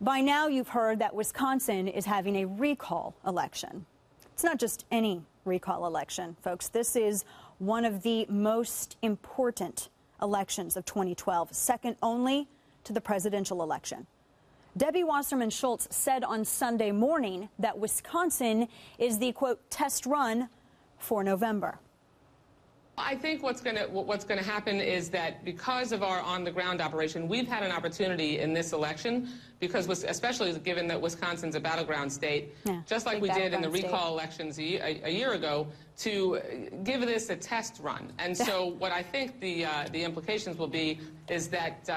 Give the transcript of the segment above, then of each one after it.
By now, you've heard that Wisconsin is having a recall election. It's not just any recall election, folks. This is one of the most important elections of 2012, second only to the presidential election. Debbie Wasserman Schultz said on Sunday morning that Wisconsin is the, quote, test run for November. I think what's going to happen is that because of our on-the-ground operation, we've had an opportunity in this election, because especially given that Wisconsin's a battleground state, just like we did in the recall elections a year ago, to give this a test run. And so what I think the implications will be is that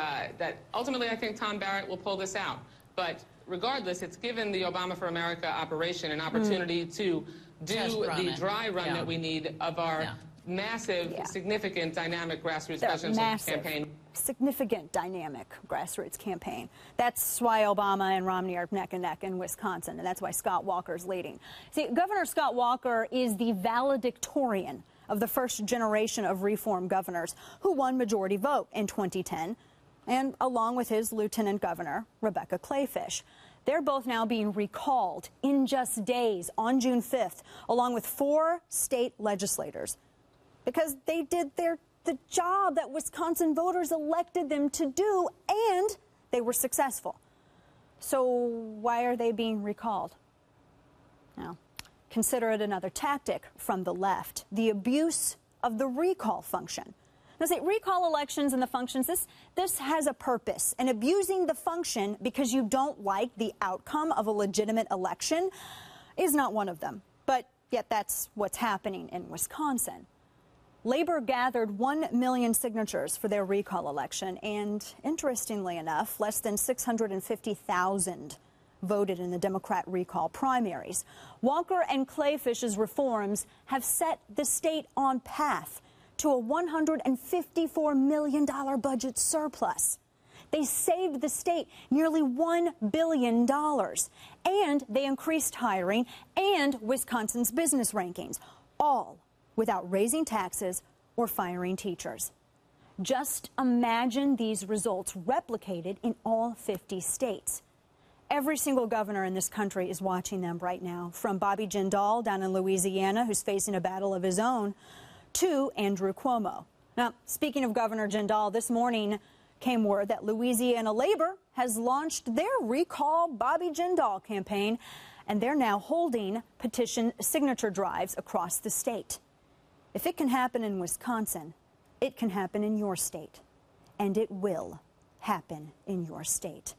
ultimately I think Tom Barrett will pull this out. But regardless, it's given the Obama for America operation an opportunity to do the dry run that we need of our massive, significant, dynamic grassroots presidential campaign. Significant, dynamic grassroots campaign. That's why Obama and Romney are neck and neck in Wisconsin, and that's why Scott Walker's leading. See, Governor Scott Walker is the valedictorian of the first generation of reform governors who won majority vote in 2010, and along with his lieutenant governor, Rebecca Kleefisch. They're both now being recalled in just days on June 5th, along with 4 state legislators, because they did the job that Wisconsin voters elected them to do, and they were successful. So why are they being recalled? Now, consider it another tactic from the left, the abuse of the recall function. Now, see, recall elections and the functions, this has a purpose, and abusing the function because you don't like the outcome of a legitimate election is not one of them. But yet that's what's happening in Wisconsin. Labor gathered 1 million signatures for their recall election, and interestingly enough, less than 650,000 voted in the Democrat recall primaries. Walker and Kleefisch's reforms have set the state on path to a $154 million budget surplus. They saved the state nearly $1 billion, and they increased hiring and Wisconsin's business rankings, all without raising taxes or firing teachers. Just imagine these results replicated in all 50 states. Every single governor in this country is watching them right now, from Bobby Jindal down in Louisiana, who's facing a battle of his own, to Andrew Cuomo. Now, speaking of Governor Jindal, this morning came word that Louisiana Labor has launched their Recall Bobby Jindal campaign, and they're now holding petition signature drives across the state. If it can happen in Wisconsin, it can happen in your state, and it will happen in your state.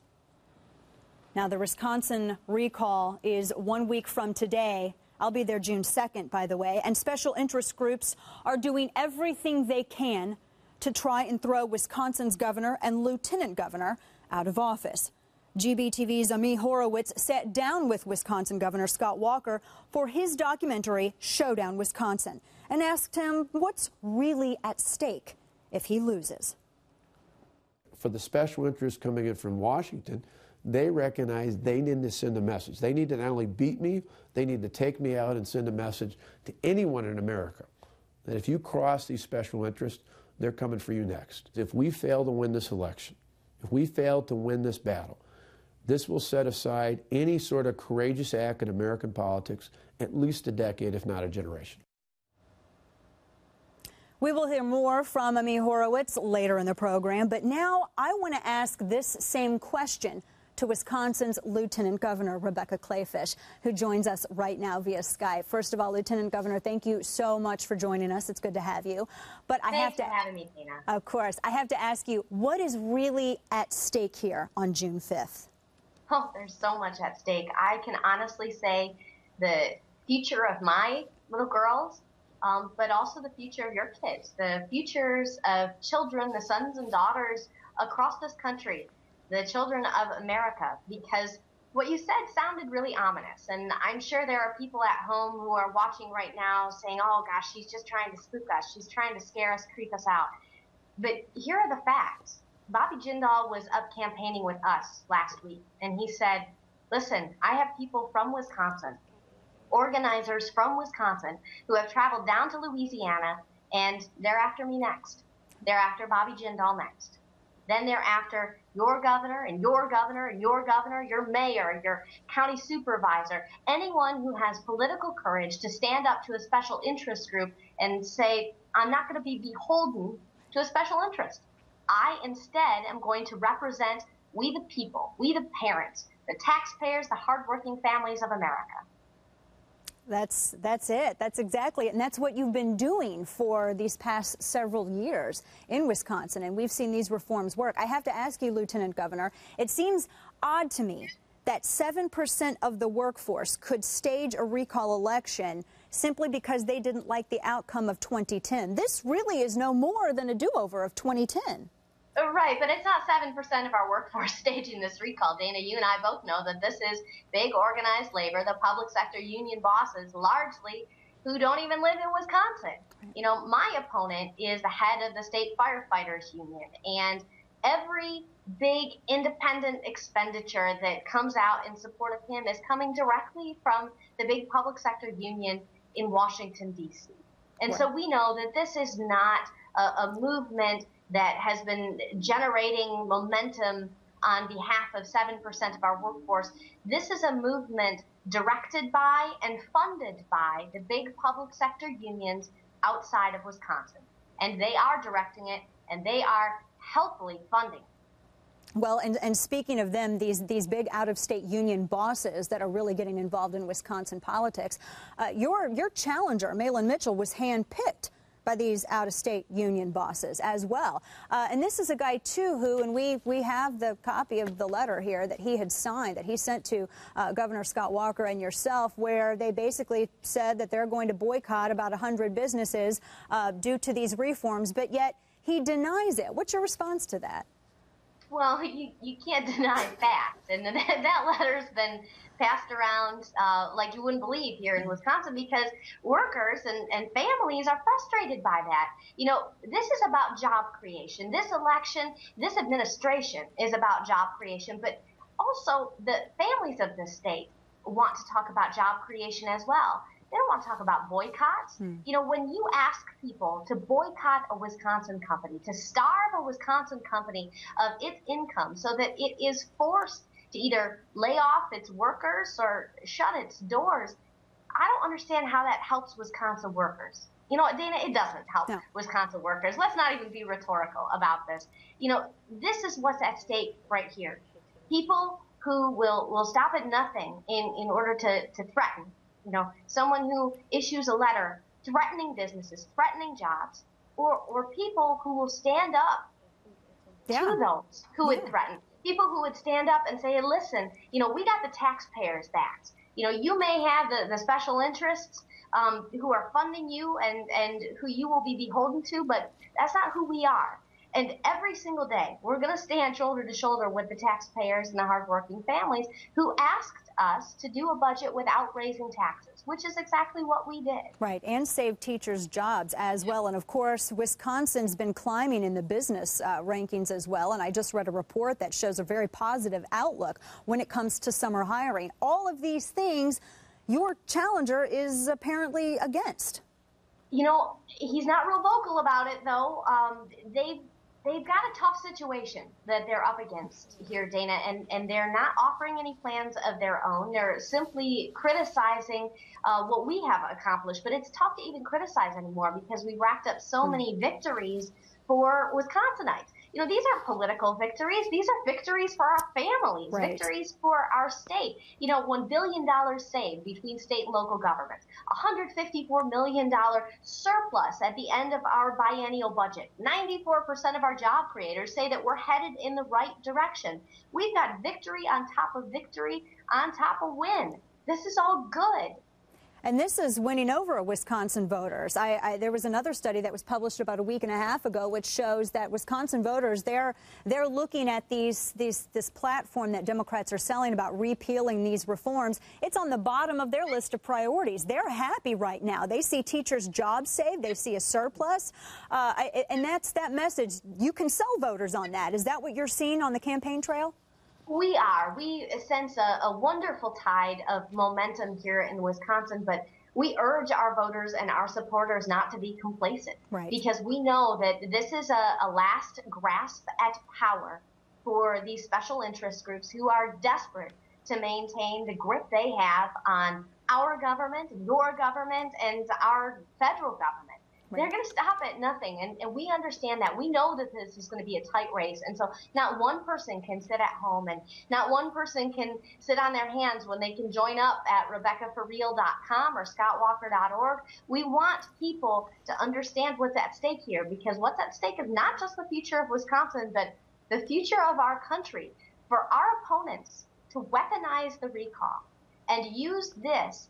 Now, the Wisconsin recall is 1 week from today. I'll be there June 2nd, by the way, and special interest groups are doing everything they can to try and throw Wisconsin's governor and lieutenant governor out of office. GBTV's Ami Horowitz sat down with Wisconsin Governor Scott Walker for his documentary, Showdown Wisconsin, and asked him what's really at stake if he loses. For the special interests coming in from Washington, they recognize they need to send a message. They need to not only beat me, they need to take me out and send a message to anyone in America that if you cross these special interests, they're coming for you next. If we fail to win this election, if we fail to win this battle, this will set aside any sort of courageous act in American politics, at least a decade, if not a generation. We will hear more from Ami Horowitz later in the program, but now I want to ask this same question to Wisconsin's Lieutenant Governor, Rebecca Kleefisch, who joins us right now via Skype. First of all, Lieutenant Governor, thank you so much for joining us. It's good to have you. But Thanks for having me, Dana. Of course. I have to ask you, what is really at stake here on June 5th? Oh, there's so much at stake. I can honestly say the future of my little girls, but also the future of your kids, the futures of children, the sons and daughters across this country, the children of America, because what you said sounded really ominous. And I'm sure there are people at home who are watching right now saying, oh gosh, she's just trying to spook us. She's trying to scare us, creep us out. But here are the facts. Bobby Jindal was up campaigning with us last week, and he said, listen, I have people from Wisconsin, organizers from Wisconsin, who have traveled down to Louisiana, and they're after me next. They're after Bobby Jindal next. Then they're after your governor and your governor and your governor, your mayor, your county supervisor, anyone who has political courage to stand up to a special interest group and say, I'm not going to be beholden to a special interest. I instead am going to represent we the people, we the parents, the taxpayers, the hardworking families of America. That's it. That's exactly it. And that's what you've been doing for these past several years in Wisconsin. And we've seen these reforms work. I have to ask you, Lieutenant Governor, it seems odd to me that 7% of the workforce could stage a recall election simply because they didn't like the outcome of 2010. This really is no more than a do-over of 2010. Right, but it's not 7% of our workforce staging this recall. Dana, you and I both know that this is big organized labor, the public sector union bosses, largely, who don't even live in Wisconsin. You know, my opponent is the head of the state firefighters union, and every big independent expenditure that comes out in support of him is coming directly from the big public sector union in Washington, D.C. And so we know that this is not a movement that has been generating momentum on behalf of 7% of our workforce. This is a movement directed by and funded by the big public sector unions outside of Wisconsin. And they are directing it, and they are helpfully funding it. Well, and speaking of them, these big out-of-state union bosses that are really getting involved in Wisconsin politics, your challenger, Malin Mitchell, was handpicked by these out-of-state union bosses as well. And this is a guy, too, who, and we have the copy of the letter here that he had signed, that he sent to Governor Scott Walker and yourself, where they basically said that they're going to boycott about 100 businesses due to these reforms, but yet he denies it. What's your response to that? Well, you can't deny facts, and that letter's been passed around like you wouldn't believe here in Wisconsin, because workers and families are frustrated by that. You know, this is about job creation. This election, this administration is about job creation, but also the families of the state want to talk about job creation as well. They don't want to talk about boycotts. You know, when you ask people to boycott a Wisconsin company, to starve a Wisconsin company of its income so that it is forced to either lay off its workers or shut its doors, I don't understand how that helps Wisconsin workers. You know, Dana, it doesn't help Wisconsin workers. Let's not even be rhetorical about this. You know, this is what's at stake right here. People who will stop at nothing in order to threaten. You know, someone who issues a letter threatening businesses, threatening jobs, or people who will stand up to those who would threaten. People who would stand up and say, hey, listen, you know, we got the taxpayers' backs. You know, you may have the special interests who are funding you and who you will be beholden to, but that's not who we are. And every single day, we're going to stand shoulder to shoulder with the taxpayers and the hardworking families who asked us to do a budget without raising taxes, which is exactly what we did. Right, and save teachers' jobs as well. And, of course, Wisconsin's been climbing in the business rankings as well. And I just read a report that shows a very positive outlook when it comes to summer hiring. All of these things your challenger is apparently against. You know, he's not real vocal about it, though. They've got a tough situation that they're up against here, Dana, and they're not offering any plans of their own. They're simply criticizing what we have accomplished. But it's tough to even criticize anymore because we've racked up so many victories for Wisconsinites. You know, these aren't political victories. These are victories for our families, victories for our state. You know, $1 billion saved between state and local governments, $154 million surplus at the end of our biennial budget. 94% of our job creators say that we're headed in the right direction. We've got victory on top of victory on top of win. This is all good. And this is winning over Wisconsin voters. There was another study that was published about a week and a half ago, which shows that Wisconsin voters, they're looking at this platform that Democrats are selling about repealing these reforms. It's on the bottom of their list of priorities. They're happy right now. They see teachers' jobs saved. They see a surplus. And that's that message. You can sell voters on that. Is that what you're seeing on the campaign trail? We are. We sense a wonderful tide of momentum here in Wisconsin, but we urge our voters and our supporters not to be complacent, right, because we know that this is a last grasp at power for these special interest groups who are desperate to maintain the grip they have on our government, your government, and our federal government. Right. They're going to stop at nothing, and we understand that. We know that this is going to be a tight race, and so not one person can sit at home, and not one person can sit on their hands when they can join up at RebeccaForReal.com or ScottWalker.org. We want people to understand what's at stake here, because what's at stake is not just the future of Wisconsin, but the future of our country. For our opponents to weaponize the recall and use this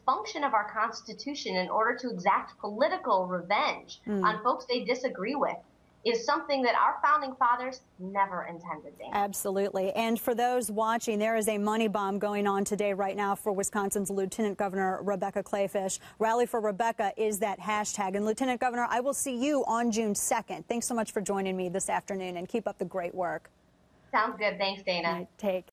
function of our Constitution in order to exact political revenge on folks they disagree with is something that our founding fathers never intended, Dana. Absolutely. And for those watching, there is a money bomb going on today right now for Wisconsin's Lieutenant Governor Rebecca Kleefisch. Rally for Rebecca is that hashtag. And Lieutenant Governor, I will see you on June 2nd. Thanks so much for joining me this afternoon, and keep up the great work. Sounds good. Thanks, Dana. Take